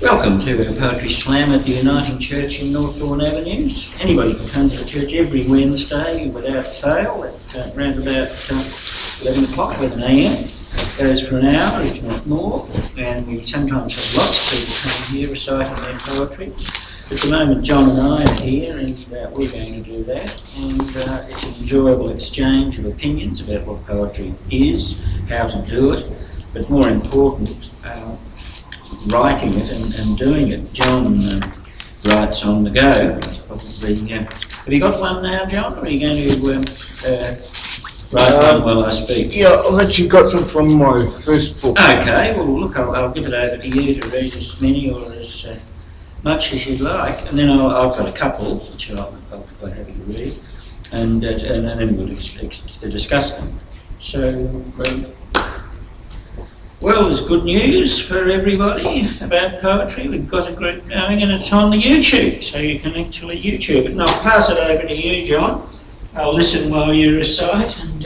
Welcome to our Poetry Slam at the Uniting Church in Northbourne Avenues. Anybody can come to the church every Wednesday without fail at around about 11 o'clock, 11 a.m. It goes for an hour, if not more, and we sometimes have lots of people come here reciting their poetry. At the moment, John and I are here, and we're going to do that, and it's an enjoyable exchange of opinions about what poetry is, how to do it, but more important, writing it and doing it. John writes on the go. Probably, have you got one now, John, or are you going to write one while I speak? Yeah, I've actually got some from my first book. Okay, well look, I'll give it over to you to read as many or as much as you'd like, and then I've got a couple which I'll be happy to read, and then we'll discuss them. So, well, there's good news for everybody about poetry. We've got a group going and it's on the YouTube, so you can actually YouTube it. And I'll pass it over to you, John. I'll listen while you recite and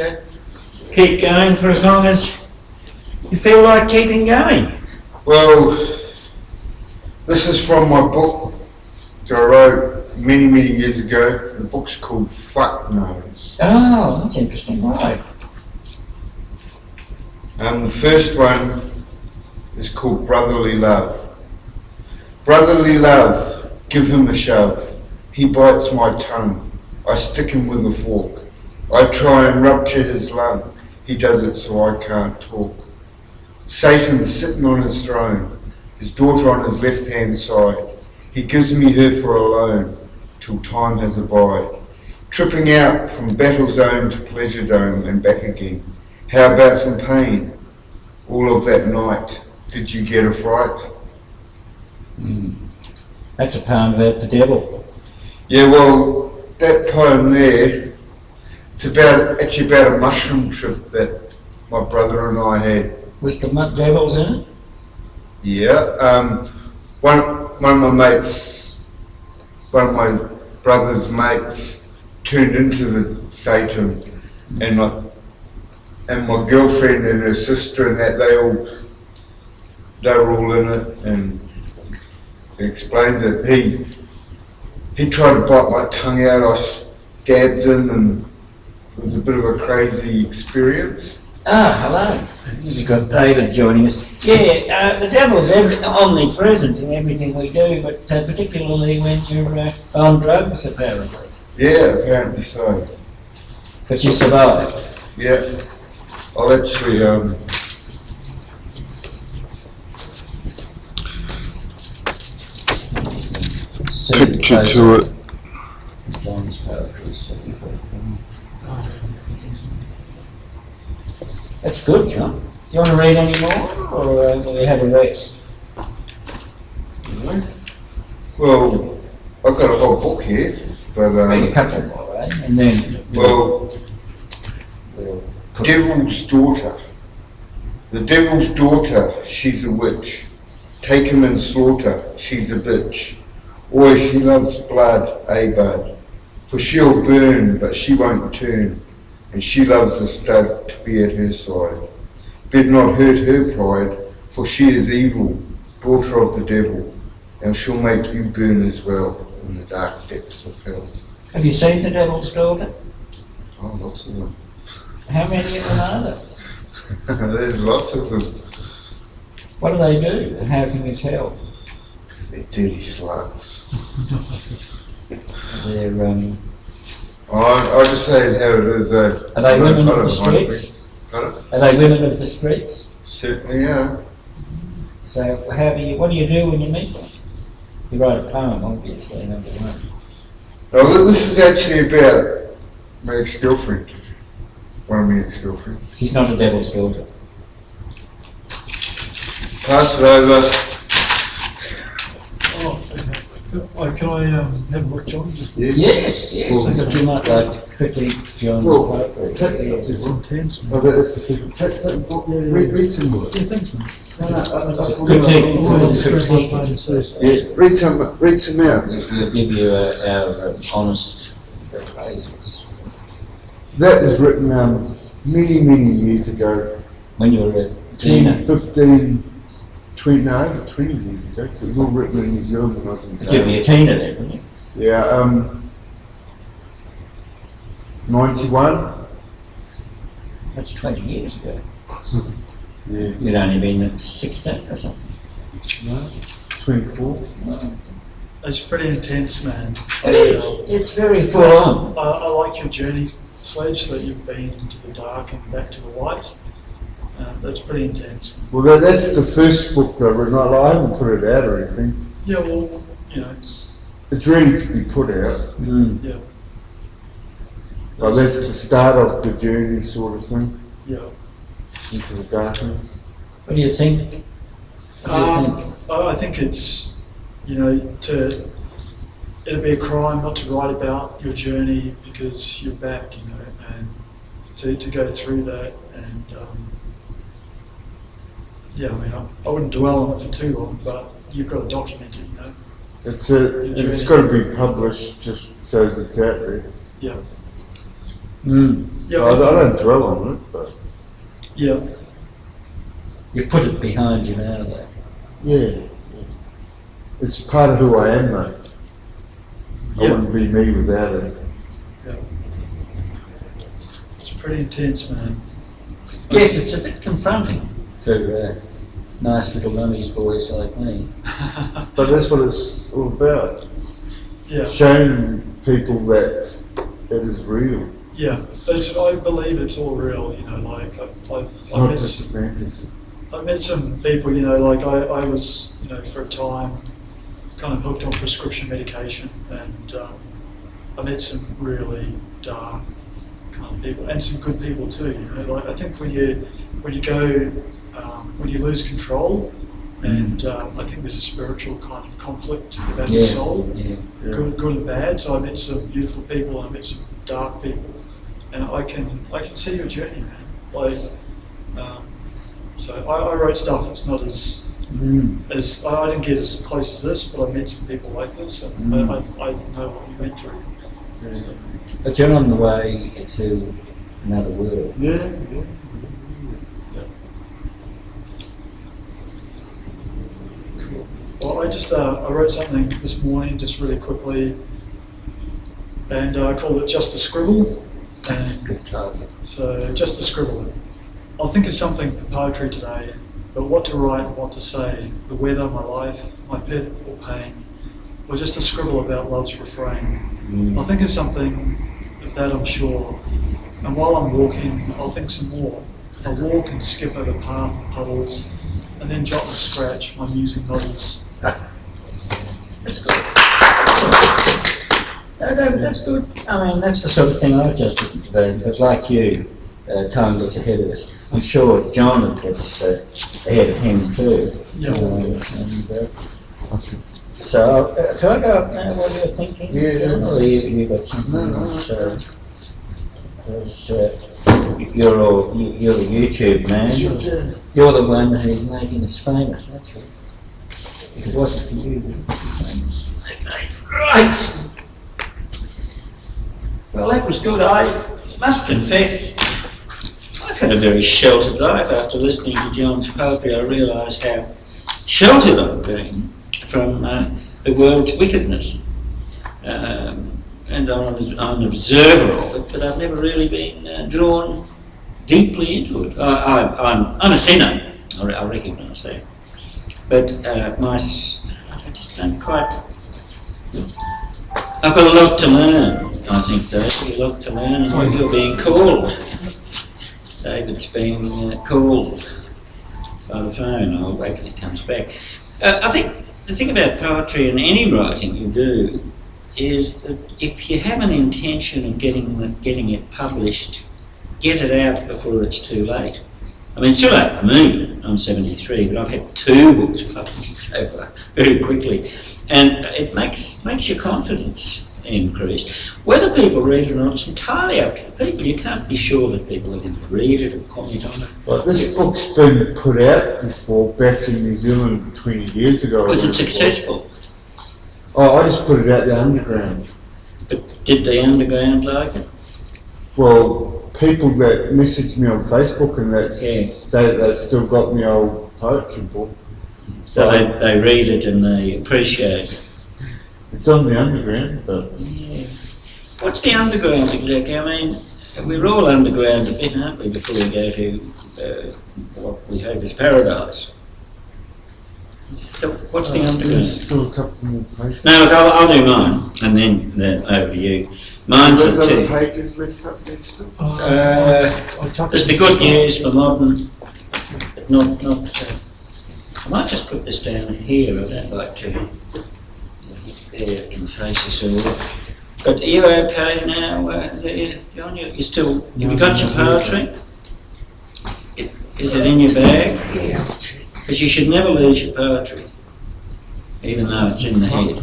keep going for as long as you feel like keeping going. Well, this is from my book that I wrote many, many years ago. The book's called Fuck Knows. Oh, that's interesting, right. The first one is called Brotherly Love. Brotherly love, give him a shove. He bites my tongue. I stick him with a fork. I try and rupture his lung. He does it so I can't talk. Satan's sitting on his throne, his daughter on his left-hand side. He gives me her for a loan, till time has abide. Tripping out from battle zone to pleasure dome and back again. How about some pain? All of that night, did you get a fright? That's a poem about the devil. Yeah, well, that poem there, it's actually about a mushroom trip that my brother and I had. Was the devils in it? Yeah, one of my brother's mates turned into the Satan, and my girlfriend and her sister and that, they were all in it, and he explains that he tried to bite my tongue out, I stabbed him, and it was a bit of a crazy experience. Ah, hello. We've got David joining us. Yeah, the devil's omnipresent in everything we do, but particularly when you're on drugs, apparently. Yeah, apparently so. But you survived. Yeah. I'll actually picture to it. John's poetry. That's good, John. Do you want to read any more, or will we have a rest? Well, I've got a whole book here, but read a couple more, eh? And then we'll Devil's Daughter. The devil's daughter, she's a witch. Take him and slaughter, she's a bitch. Oi, she loves blood, eh bud? For she'll burn, but she won't turn. And she loves the stud to be at her side. Bid not hurt her pride, for she is evil, daughter of the devil. And she'll make you burn as well in the dark depths of hell. Have you seen The Devil's Daughter? Oh, lots of them. How many of them are there? There's lots of them. What do they do, and how can you tell? Because they're dirty sluts. They're I'll just say it how it is. Are they women of the streets? Are they women of the streets? Certainly, yeah. So what do you do when you meet them? You write a poem, obviously, number one. No, this is actually about my ex-girlfriend. One of my ex-girlfriends. She's not a devil's daughter. Pass it over. Can I have a look, John? Yes. But you might like critique John's poetry. It's intense, man. Read some more. Yeah, thanks, man. Read some out. We'll give you our honest praises. That was written many, many years ago. When you were a teenager. 15, 20 over 20 years ago, 'cause it was all written in New Zealand when I was in You'd be a teenager then, wouldn't you? Yeah, 91. That's 20 years ago. Yeah, You'd only been 16 or something. no, 24. It's pretty intense, man. It is. It's very full on. I like your journey, Sledge, that you've been into the dark and back to the light. That's pretty intense. Well, that's the first book that I've written. I haven't put it out or anything. Yeah, well, It's ready to be put out. yeah, But that's the start of the journey, sort of thing, yeah. into the darkness. What do you think? What do you think? I think it's, it'd be a crime not to write about your journey because you're back, and to go through that. And I wouldn't dwell on it for too long, but you've got to document it, It's got to be published just so as it's out there. Yeah. I don't dwell on it, but Yeah. You put it behind you now, though. yeah. It's part of who I am, mate. I Yeah. wouldn't be me without it. It's pretty intense, man. Yes, it's a bit confronting for nice little mummy's boys like me. But that's what it's all about. Yeah. Showing people that it is real, Yeah. I believe it's all real, not just a fantasy. I met some people, I was, for a time kind of hooked on prescription medication, and I met some really dark kind of people, and some good people too. I think when you go, when you lose control, and I think there's a spiritual kind of conflict about your soul, good and bad. So I met some beautiful people, and I met some dark people, and I can see your journey, man. So I wrote stuff that's not as I didn't get as close as this, but I met some people like this, and I know what you went through. So, But you're on the way to another world. Yeah. well, I wrote something this morning, just really quickly, and I called it Just a Scribble. That's a good title. So just a scribble. I'll think of something for poetry today, but what to write and what to say, the weather, my life, my pith or pain, or just a scribble about love's refrain. I'll think of something of that, I'm sure, and while I'm walking, I'll think some more. I'll walk and skip over path and puddles, and then jot and scratch my musing novels. That's good. That's good. I mean, that's the sort of thing I've just written today, because like you, time gets ahead of us. I'm sure John gets ahead of him too. Yeah. So, can I go up now while you're thinking? Yeah. Or you got something else? You're a YouTube man. You're the one who's making us famous, that's right. If it wasn't for you, we'd be famous. Okay, right. Well, that was good. I must confess, I've had a very sheltered life. After listening to John's poetry, I realised how sheltered I've been from the world's wickedness. And I'm an observer of it, but I've never really been drawn deeply into it. I'm a sinner, I recognise that. But I just don't quite... I've got a lot to learn, I think, Dave. A lot to learn, and you're being called. David's being called by the phone. I'll wait till he comes back. I think the thing about poetry and any writing you do is that if you have an intention of getting it published, get it out before it's too late. I mean, it's too late for me. I'm 73, but I've had 2 books published so far, very quickly. And it makes your confidence increase. Whether people read it or not, it's entirely up to the people. You can't be sure that people are going to read it or comment on it. Well, this book's been put out before, back in New Zealand 20 years ago. Was it successful? Oh, I just put it out the underground. But did the underground like it? Well, people that messaged me on Facebook and that Yeah. state they've still got my old poetry book, So they read it and they appreciate it. It's on the underground, but Yeah. What's the underground exactly? I mean, we're all underground a bit, aren't we, before we go to what we hope is paradise. So what's the underground? there's still a couple more pages. No, look, I'll do mine, and then over to you. Mine's Have you a got the two. pages left up there still? I touched There's the good news for modern, but not. I might just put this down here. I don't like to. There can face us all. But are you okay now, there, John? You still? Have you got your poetry? Is it in your bag? Because you should never lose your poetry, even though it's in the head.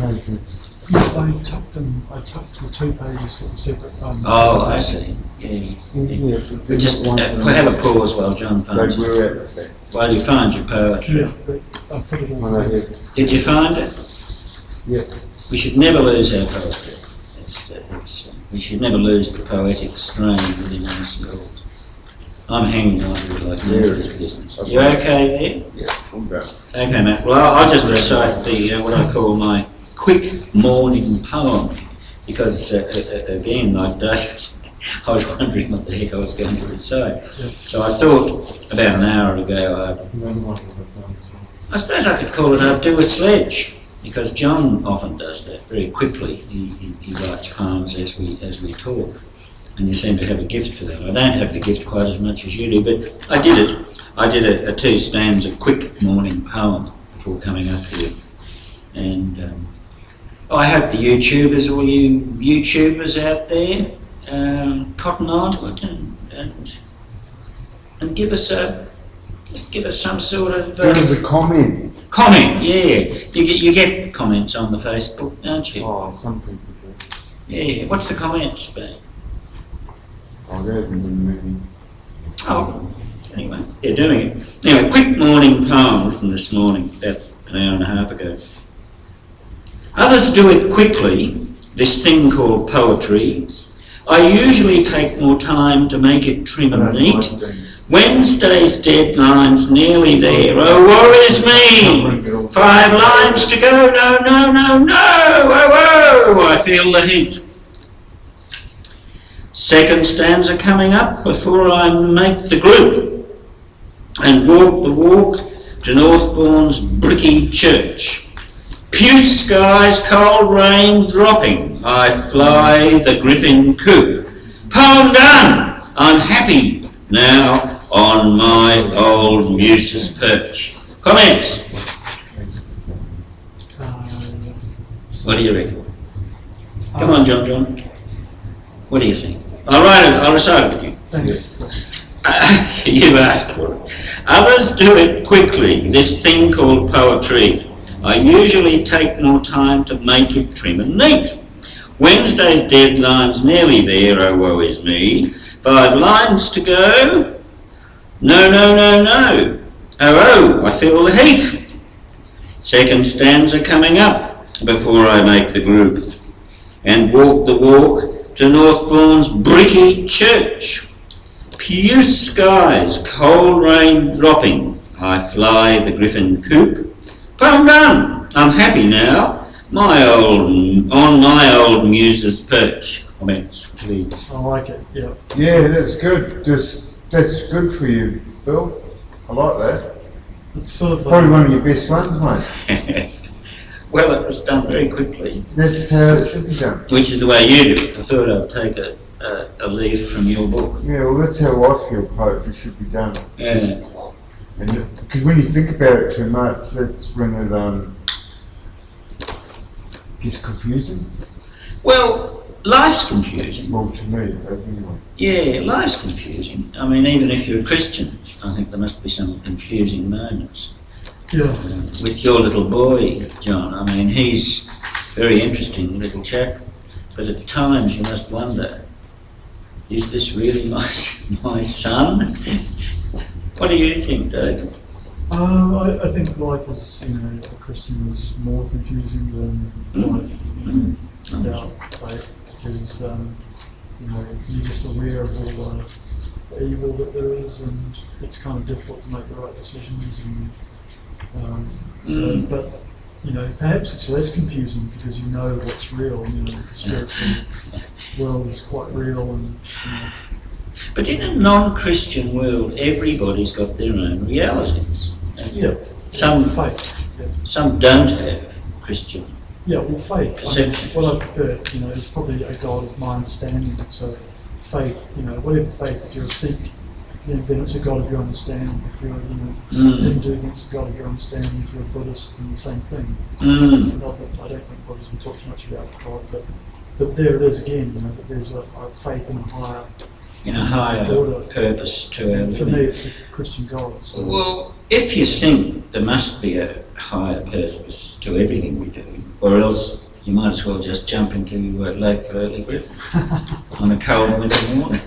I tucked the 2 pages that were separate. Oh, I see. Yeah. But just have a pause while John finds They it. were at the back. While you find your poetry. Yeah, but I put it all Well, together. Did you find it? Yeah. We should never lose our poetry. We should never lose the poetic strain within ourselves. I'm hanging on to it like nobody's business. You okay there? Yeah, I'm going. Okay, Matt. Well, I'll just recite the what I call my quick morning poem, because again, like David, I was wondering what the heck I was going to recite. Yeah. So I thought about an hour ago, I suppose I could call it "I'd do a sledge," because John often does that very quickly. He writes poems as we talk, and you seem to have a gift for that. I don't have the gift quite as much as you do, but I did it. I did a 2-stanza quick morning poem before coming up here, and I hope the YouTubers, all you YouTubers out there, cotton on to it and give us some sort of Give us a comment. comment. Yeah, you get comments on the Facebook, don't you? Oh, some people do. Yeah. What's the comments been? Oh, they haven't been moving. Oh, anyway, they're doing it. Anyway, quick morning poem from this morning, about an hour and a half ago. Others do it quickly, this thing called poetry. I usually take more time to make it trim and neat. Wednesday's deadline's nearly there. Oh, woe is me! 5 lines to go. No, no, no, no! Oh, oh! I feel the heat. Second stanza coming up before I make the group and walk the walk to Northbourne's bricky church. Puce skies, cold rain dropping, I fly the griffin coop. Poem done! I'm happy now on my old muse's perch. Comments? What do you reckon? Come on, John. What do you think? I'll recite it with you. Thanks. You asked for it. Others do it quickly, this thing called poetry. I usually take more time to make it trim and neat. Wednesday's deadline's nearly there, oh woe is me. 5 lines to go. No, no, no, no. Oh, oh, I feel the heat. Second stanza coming up before I make the group and walk the walk to Northbourne's bricky church. Puce skies, cold rain dropping, I fly the griffin coop. Poem done, I'm happy now, on my old muse's perch. Comments, please. I like it, yeah. Yeah, that's good. That's good for you, Bill. I like that. It's sort of Probably one of your best ones, mate. Well, it was done very quickly, That's how it should be done. which is the way you do it. I thought I'd take a leaf from your book. Yeah, well, that's how I feel poetry should be done. Yeah. Because when you think about it too much, that's when it gets confusing. Well, life's confusing. Well, to me, it does anyway. Yeah, life's confusing. I mean, even if you're a Christian, I think there must be some confusing moments. yeah. With your little boy, John, I mean, he's a very interesting little chap, but at times you must wonder, is this really my son? What do you think, Dave? I think life as a Christian is more confusing than life without faith, because you're just aware of all the evil that there is, and it's kind of difficult to make the right decisions, and But you know, perhaps it's less confusing because you know what's real. You know, the spiritual world is quite real, and you know. But in a non-Christian world, everybody's got their own realities. Yeah. Some Faith. Yeah. Some don't have Christian. Yeah, well, faith. Perceptions. What I prefer, you know, is probably a God of my understanding. So, faith, you know, whatever faith, if you're a Sikh, then it's a God of your understanding. If you're, you know, Hindu, then it's a God of your understanding. If you're a Buddhist, then the same thing. Not that I don't think Buddhism talks too much about God, but there it is again. You know, that there's a faith in a higher order, purpose to our living. For me, it's a Christian God. So. Well, if you think there must be a higher purpose to everything we do, or else you might as well just jump into Lake Burley on a cold winter morning.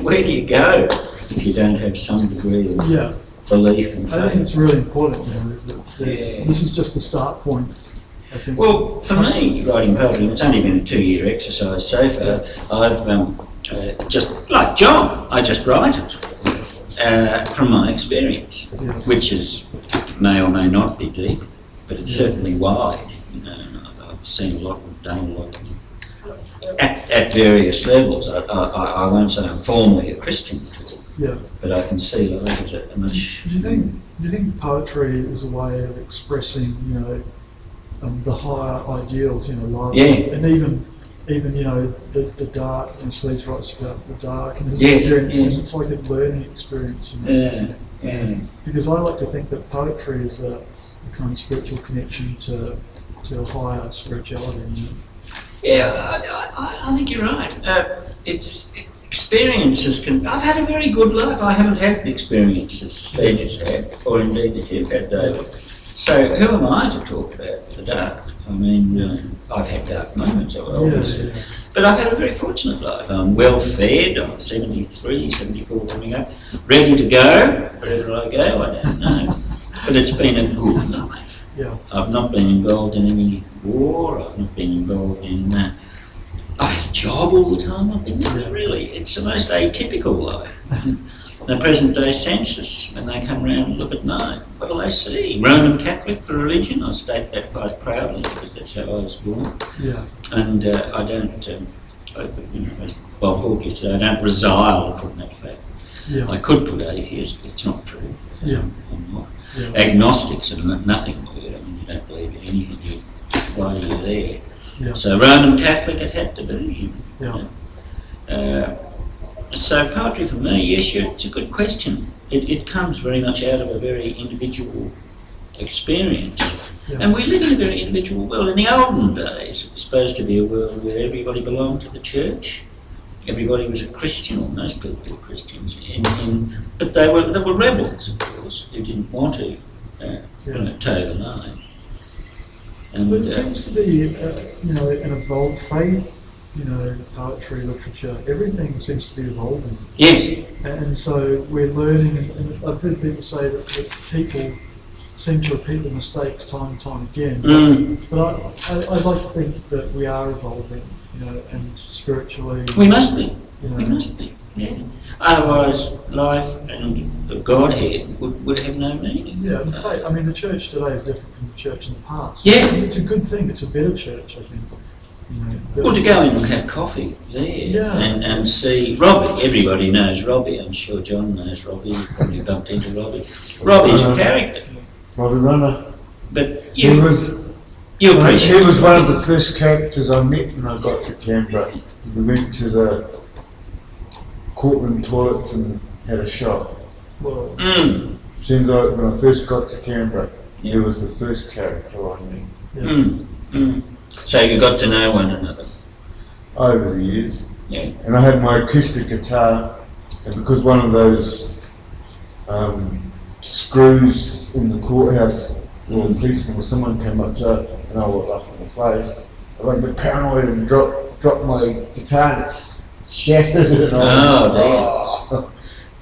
Where do you go if you don't have some degree of belief and faith? I think it's really important. You know, this is just the start point. I think. Well, for me, writing poetry, it's only been a 2-year exercise so far. I've just, like John, I just write it from my experience, which may or may not be deep, but it's certainly wide. You know, I've seen a lot and done a lot at various levels. I won't say I'm formally a Christian, but I can see life as a much. Do you think poetry is a way of expressing, you know, the higher ideals, you know, love, and even you know the dark? And Sleeves writes about the dark and his experience, and it's like a learning experience. You know? Because I like to think that poetry is a kind of spiritual connection to a higher spirituality. You know? Yeah, I think you're right. It's experiences I've had a very good life. I haven't had the experiences Sledge has had, or indeed that you've had, David. So who am I to talk about the dark? I mean, I've had dark moments, obviously. But I've had a very fortunate life. I'm well fed. I'm 73, 74 coming up, ready to go. Wherever I go, I don't know. But it's been a good life. I've not been involved in any war. I've not been involved in. I have a job all the time. I've been really. It's the most atypical life. The present day census, when they come round and look at night, what do they see? Roman Catholic for religion. I state that quite proudly because that's how I was born. And I don't. As Bob Hawke used to say, I don't resile from that fact. I could put atheist, but it's not true. I'm not. Agnostics are nothing good. I mean, you don't believe in anything. Why are you there? So Roman Catholic it had to be. So poetry for me, yes, it's a good question. It comes very much out of a very individual experience. And we live in a very individual world. In the olden days, it was supposed to be a world where everybody belonged to the church. Everybody was a Christian, or most people were Christians. But they were rebels, of course, who didn't want to toe the line. But it seems to be, you know, an evolved faith. You know, poetry, literature, everything seems to be evolving. And so we're learning, and I've heard people say that people seem to repeat the mistakes time and time again. But I'd like to think that we are evolving, you know, and spiritually. We must be. You know, we must be. Otherwise, life and the Godhead would have no meaning. In fact, I mean, the church today is different from the church in the past. It's a good thing. It's a better church, I think. You know, well, to go in and have coffee there and see Robbie. Everybody knows Robbie. I'm sure John knows Robbie. You probably bumped into Robbie. Robbie's a character. Robbie Runner. But he was one of the first characters I met when I got to Canberra. We went to the courtroom toilets and had a shot. Seems like when I first got to Canberra, he was the first character I met. So you got to know one another? Over the years. And I had my acoustic guitar, and because one of those screws in the courthouse, or the policeman or someone came up to it, and I walked off in the face, I got a bit paranoid and dropped my guitar and it's shattered and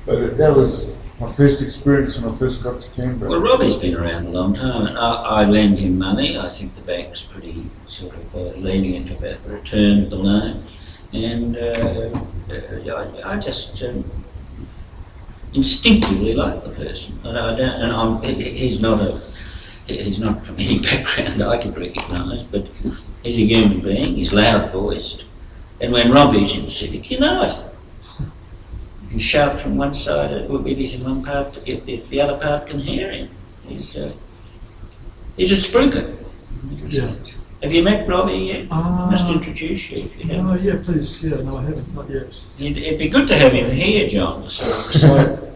But that was my first experience when I first got to Canberra. Well, Robbie's been around a long time, and I lend him money. I think the bank's pretty sort of lenient about the return of the loan, and I just, instinctively like the person. He's not from any background I could recognise, but he's a human being, he's loud voiced, and when Robbie's in civic, you know it. You can shout from one side, if he's in one part, if the other part can hear him. He's a spruiker. Yeah. Have you met Robbie yet? I must introduce you if you haven't. Oh, yeah, please. Yeah, no, I haven't. Not yet. It'd be good to have him here, John. So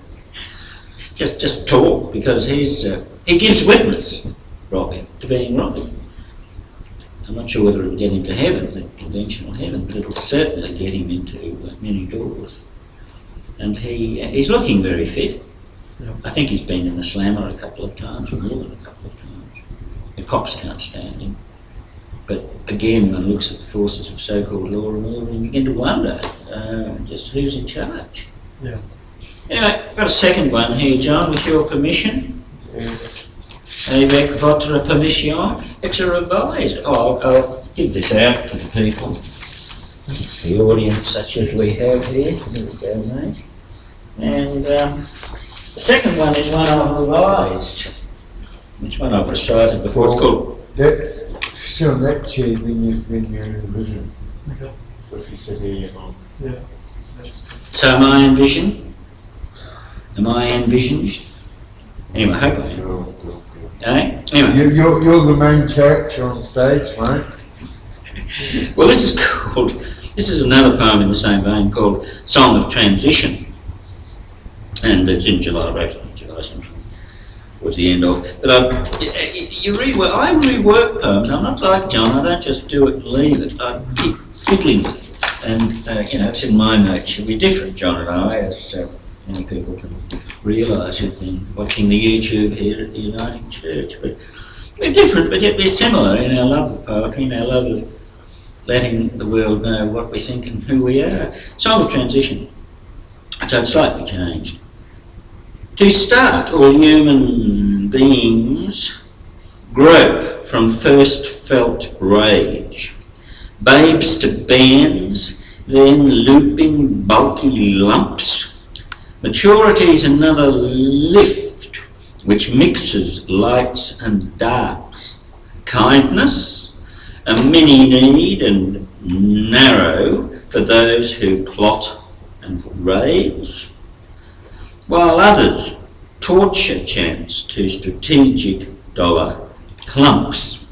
just talk, because he gives witness, Robbie, to being Robbie. I'm not sure whether it'll get him to heaven, the conventional heaven, but it'll certainly get him into many doors. And he's looking very fit. Yeah. I think he's been in the slammer a couple of times, or more than a couple of times. The cops can't stand him. But again, one looks at the forces of so-called law and order and begin to wonder just who's in charge. Yeah. Anyway, I've got a second one here, John, with your permission. Avec votre permission. It's a revised. I'll give this out to the people, the audience such as we have here. There we go, mate. And the second one is one I've revised. It's one I've recited before. It's called... If you sit on that chair, then you're in a vision. Okay. If you sit here, you're not. Yeah. So am I in vision? Am I envisioned? Anyway, I hope I am. Eh? Anyway. You're the main character on stage, right? Well, this is another poem in the same vein called Song of Transition. And it's in July, I wrote it in July sometime, towards the end of. But I rework poems. I'm not like John, I don't just do it and leave it. I keep fiddling with it. And, it's in my nature. We're different, John and I, as many people can realise who've been watching the YouTube here at the Uniting Church. But we're different, but yet we're similar in our love of poetry, in our love of letting the world know what we think and who we are. Song of Transition. So it's slightly changed. To start, all human beings grope from first felt rage, babes to bands, then looping bulky lumps. Maturity's another lift which mixes lights and darks. Kindness, a mini need and narrow for those who plot and rage, while others torture chance to strategic dollar clumps.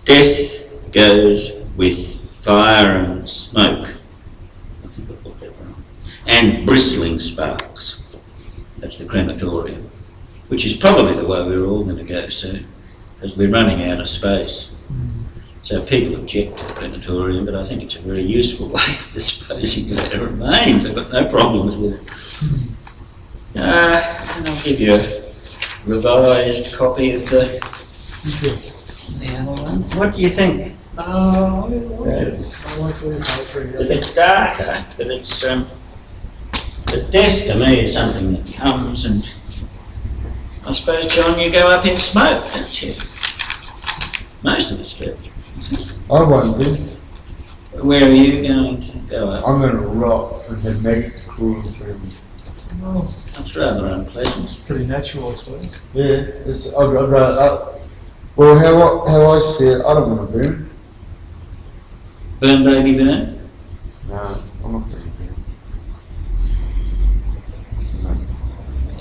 Death goes with fire and smoke, I think I put that wrong, and bristling sparks. That's the crematorium, which is probably the way we're all going to go soon, because we're running out of space. So people object to the crematorium, but I think it's a very useful way of disposing of our remains. I've got no problems with it. And I'll give you a revised copy of the other one. What do you think? I like it. I like the poetry. It's a bit darker, but it's but death to me is something that comes, and I suppose, John, you go up in smoke, don't you? Most of us do. I won't be. Where are you going to go up? I'm going to rot and have maggots crawling through me. Well, That's rather unpleasant. it's pretty natural, I suppose. Yeah, I'd rather. Well, how I see it, I don't want to burn. Burn, baby, burn? No, I'm not going to burn.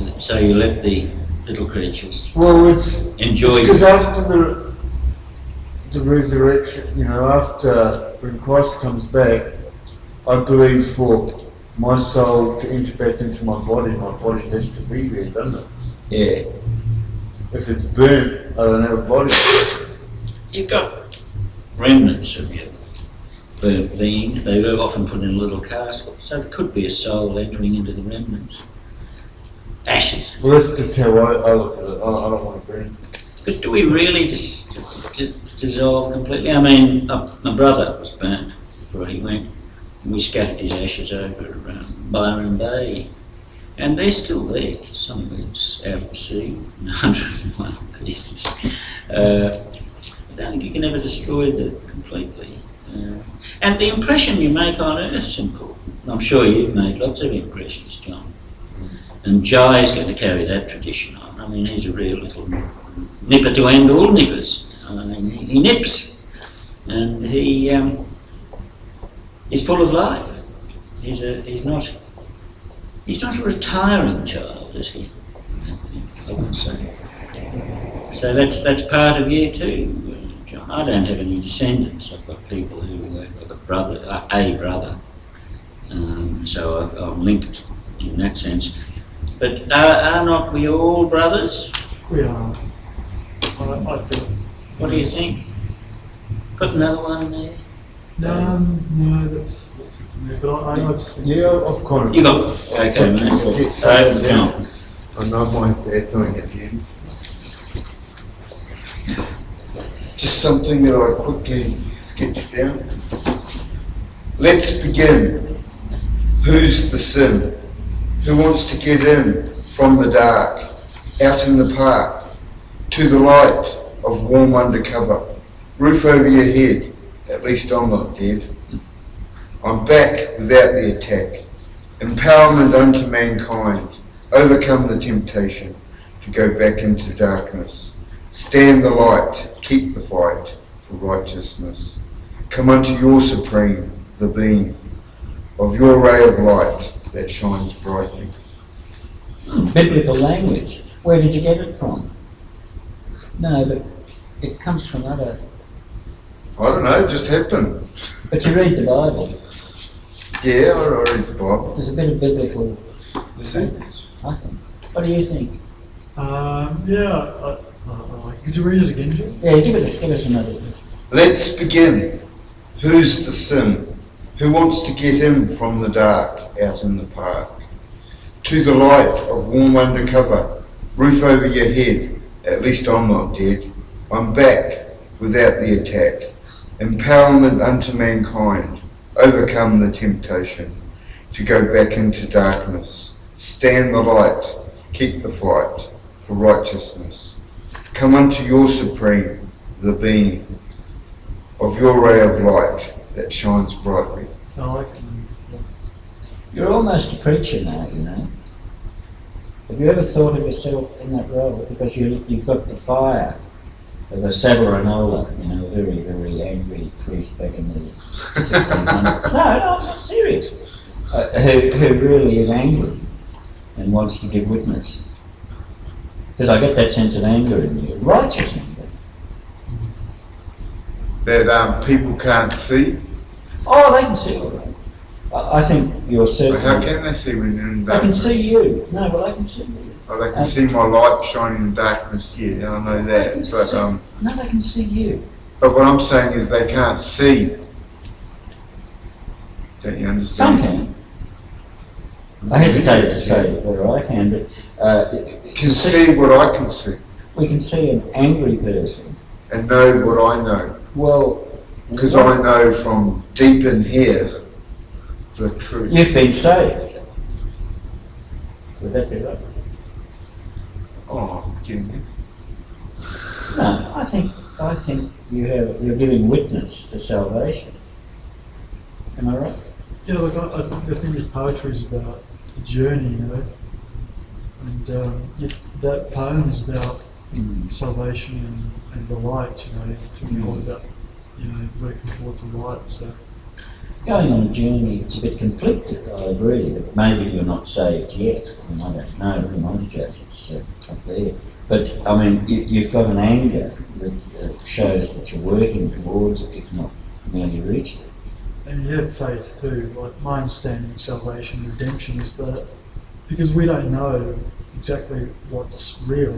No. So you let the little creatures Well, it's enjoy because after the resurrection, after when Christ comes back, I believe for my soul to enter back into my body has to be there, doesn't it? Yeah. If it's burnt, I don't have a body. You've got remnants of your burnt beings. They were often put in a little casket, so there could be a soul entering into the remnants. Ashes. Well, that's just how I look at it. I don't want to burn. But do we really dissolve completely? I mean, my brother was burnt before he went, and we scattered his ashes over Byron Bay, and they're still there. Some of it's out at sea, 101 pieces. I don't think you can ever destroy them completely. And the impression you make on Earth is important. I'm sure you've made lots of impressions, John. And Jai's going to carry that tradition on. I mean, he's a real little nipper to end all nippers. I mean, he nips, and he's full of life. He's not a retiring child, is he? I would say. So that's part of you too, John. I don't have any descendants. I've got people who have a brother, so I'm linked in that sense. But are not we all brothers? We are. I feel. What do you think? Got another one there? No, that's it for me. But I just think. Yeah, I've kind of. You got okay, mate. Get something down. I know I might have to add something at the end. Just something that I quickly sketched down. Let's begin. Who's the sin? Who wants to get in from the dark, out in the park, to the light of warm undercover, roof over your head? At least I'm not dead. I'm back without the attack. Empowerment unto mankind. Overcome the temptation to go back into darkness. Stand the light, keep the fight for righteousness. Come unto your supreme, the beam of your ray of light that shines brightly. Biblical language. Where did you get it from? No, but it comes from other. I don't know, it just happened. But you read the Bible. Yeah, I read the Bible. There's a bit of biblical. Is it? I think. What do you think? Yeah. Could you read it again, Jim? Yeah, give us another one. Let's begin. Who's the sin? Who wants to get in from the dark, out in the park? To the light of warm undercover, roof over your head. At least I'm not dead. I'm back without the attack. Empowerment unto mankind. Overcome the temptation to go back into darkness. Stand the light. Keep the fight for righteousness. Come unto your supreme, the beam of your ray of light that shines brightly. I like it. You're almost a preacher now, you know. Have you ever thought of yourself in that role? Because you've got the fire of a Savonarola, you know, a very, very angry priest back in the 1600s. No, I'm not serious. Who really is angry and wants to give witness. Because I get that sense of anger in you, righteous anger. That people can't see. Oh, they can see all right. I think you're certainly. How can they see when you're in They can darkness? see you. No, well, they can see you. Oh, they can see my light shining in darkness. Yeah, I know They can that. just see- But no, they can see you. but what I'm saying is they can't see. Don't you understand? Some can. I hesitated to say whether I can, but Can see what I can see we can see an angry person. and know what I know. Well, Because I know from deep in here the truth. you've been saved. Would that be right? Oh, I'm kidding you. No, I think you're giving witness to salvation. Am I right? Yeah, look, I think his poetry is about a journey, you know. And that poem is about salvation and the light, you know. It's talking all about, you know, working towards the light. So Going on a journey, it's a bit conflicted, I agree, that maybe you're not saved yet. I don't know, who am I to judge? It's up there. But, I mean, you've got an anger that shows that you're working towards it, if not nearly reached it. and you have faith too. Like my understanding of salvation and redemption is that because we don't know exactly what's real,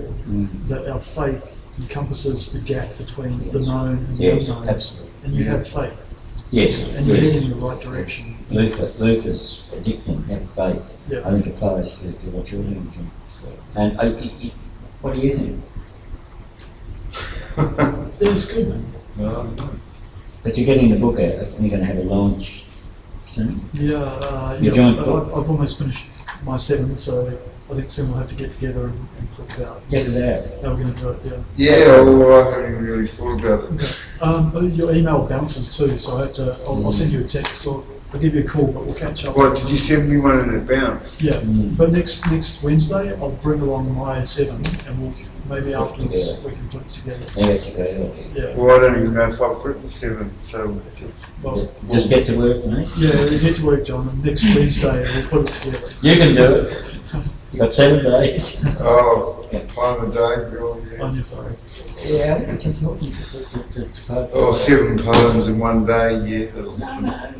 that our faith encompasses the gap between the known and the unknown. Absolutely. And you have faith. Yes, And you're heading in the right direction. Luther's dictum, have faith, Yeah. I think applies to what you're doing, Jim. So, and what do you think? That's good, man. Well, But you're getting the book out, and you're going to have a launch soon? Yeah, Your joint book? I've almost finished my 7, so I think soon we'll have to get together and talk about Get it out. how we're going to do it. yeah, well, I haven't really thought about it. Okay. Your email bounces too, so I'll send you a text or I'll give you a call, but we'll catch up. What, did you send me one in advance? Yeah, Mm. but next Wednesday, I'll bring along my 7, and we'll maybe afterwards together. we can put it together. Yeah, that's a great idea. Yeah. Well, I don't even know if I've written 7, so just... Well, Just get to work, mate. yeah, we get to work, John, and next Wednesday we'll put it together. You can do it. You got 7 days. Oh, time of day, Bill, yeah. On your phone. Yeah, it's important to Oh, 7 poems in one day, yeah. No, no.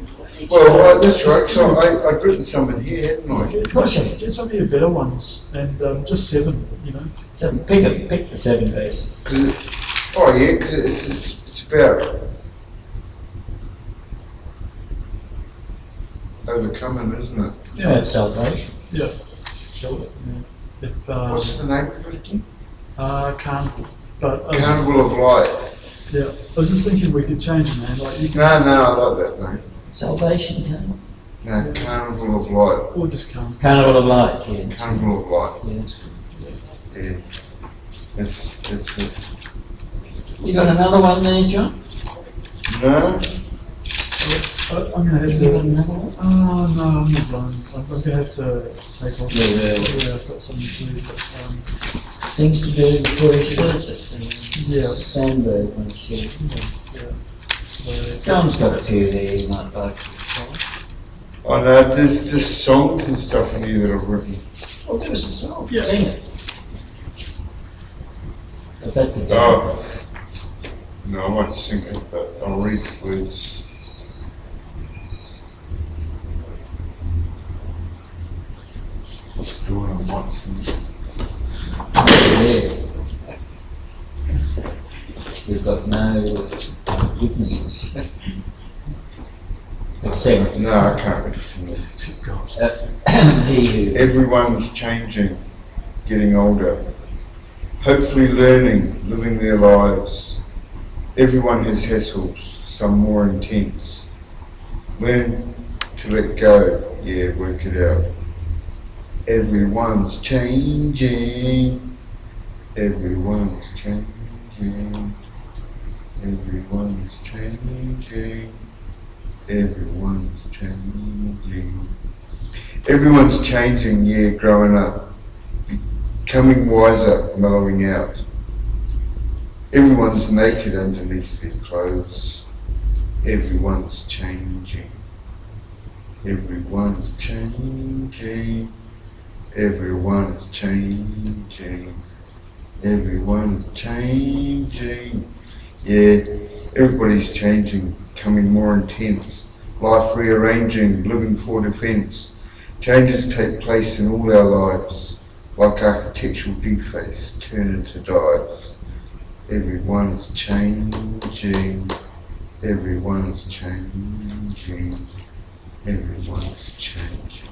Well, that's right, so I'd written some in here, hadn't I? Get some of your better ones, and just 7, you know. 7, pick the 7 best. Oh yeah, 'cause it's about overcoming, isn't it? Yeah, it's salvation. Yeah. Sure. If, What's the name of it again? Carnival. But Carnival of Light. yeah, I was just thinking we could change it, man. Like you can, No, I like that name. Salvation, Carnival. No, Carnival of Light. or just Carnival. Carnival of Light, yeah. Carnival of Light. Yeah, that's good. Yeah. That's it. You got another one there, John? No? I'm going to have You to. got another one? Oh no, I'm not done. I'm going to have to take off. Yeah. Yeah, I've got something to do. But, Things to do before he serves us. Yeah. Sandberg once said. yeah. So, John's got a few there you might like to say. Oh no, there's just songs and stuff in here that I've written. Oh, give us a song. Yeah. Sing it. I bet the Oh. No, I won't sing it, but I'll read the words. Doing it once and Yeah. We've got no witnesses. Except no, I can't really sing it. except God. he who Everyone's changing, getting older, hopefully learning, living their lives. Everyone has hassles, some more intense. Learn to let go, yeah, work it out. Everyone's changing, everyone's changing, everyone's changing, everyone's changing. Everyone's changing, yeah, growing up, becoming wiser, mellowing out. Everyone's naked underneath their clothes. Everyone's changing. Everyone's changing. Everyone is changing. Everyone is changing. Yeah, everybody's changing, becoming more intense. Life rearranging, living for defence. Changes take place in all our lives, like architectural defacts turn into dives. Everyone is changing. Everyone is changing. Everyone is changing.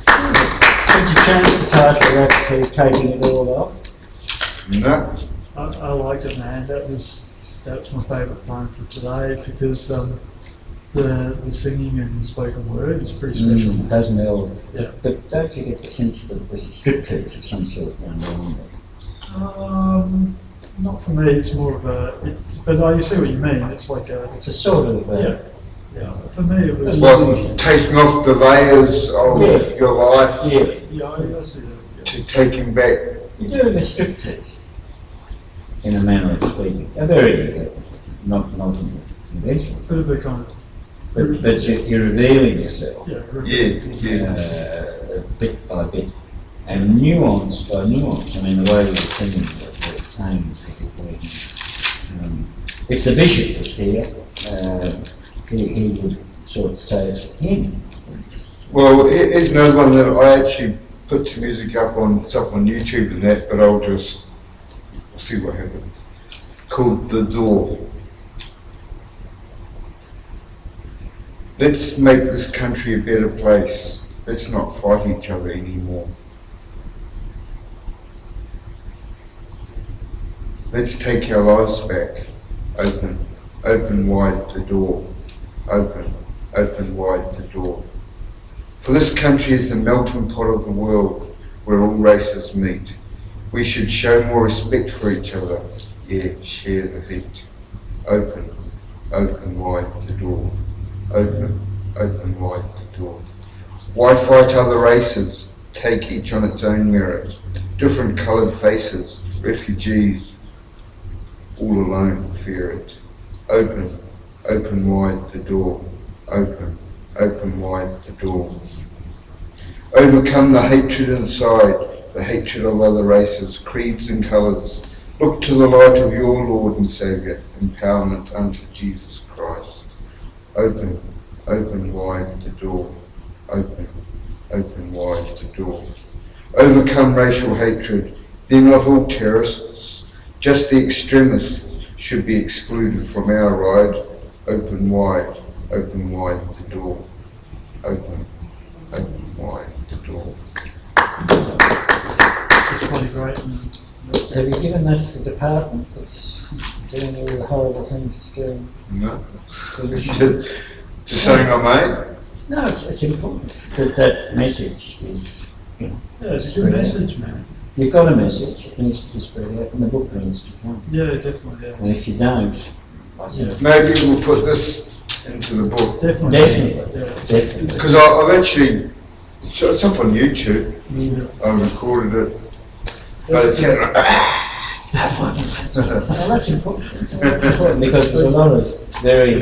Did you change the title of that to taking it all off? No, I liked it, man. That's my favourite poem for today because the singing and spoken word is pretty special. It does meld. Yeah. But don't you get the sense that there's a striptease of some sort going on there? Not for me. It's more of a. But you see what you mean. It's like a. It's a sort of Yeah. Yeah. For me, it was. well, taking off the layers of Yeah. your life yeah, Yeah, I see that. Yeah. to taking back. you're doing a striptease in a manner of speaking. A very not conventional, Bit of a kind of. but you're revealing yourself Yeah. bit by bit and nuance by nuance. I mean, the way you're singing, the tones particularly. If the bishop was here, he would sort of say it's him. Well, here's another one that I actually put the music up on. It's up on YouTube and that, but I'll just see what happens. Called The Door. Let's make this country a better place. Let's not fight each other anymore. Let's take our lives back. Open wide the door. Open wide the door. For this country is the melting pot of the world where all races meet. We should show more respect for each other. Yeah, share the heat. Open wide the door. open wide the door. Why fight other races? Take each on its own merit. Different coloured faces, refugees, all alone fear it. Open wide the door. Open wide the door. Overcome the hatred inside, the hatred of other races, creeds and colours. Look to the light of your Lord and Saviour, empowerment unto Jesus Christ. Open wide the door. Open wide the door. Overcome racial hatred. They're not all terrorists. Just the extremists should be excluded from our ride. Open wide the door. Open wide the door. It's probably great. Have you given that to the department that's doing all the horrible things it's doing? No. Just something I made? No, it's important that message is, Yeah, it's a spread good out. message, man. You've got a message, it needs to be spread out, and the book needs to come. Yeah, definitely. Yeah. And if you don't, I think Maybe we'll put this into the book. Definitely. definitely, Yeah. definitely. Because I've actually, it's up on YouTube. Yeah. I recorded it. But it's Well, that's important. That's important because there's a lot of very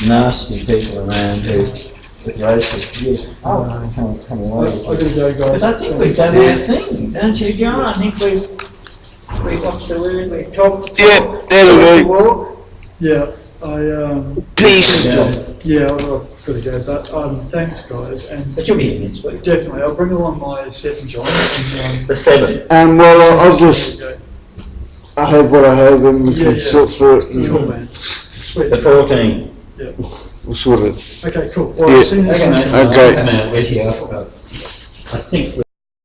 nasty people around who, with racist views, come away with I it. gotta go, guys. But I think we've done our thing, don't you, John? I think we've what's the word? We've talked. Yeah, that'll do. Walk. Yeah, Peace. Yeah, I've got to go. But thanks, guys, and But you'll be here next week. definitely I'll bring along my set, John. And, The 7th. Well, I'll just, there I have what I have and we can Yeah. sort through it you go. Cool, and man. Sweet. The 14th. we'll sort it. Okay, cool. Well, Yeah. see you next Okay, week. mate. Okay. Come out with you. I think.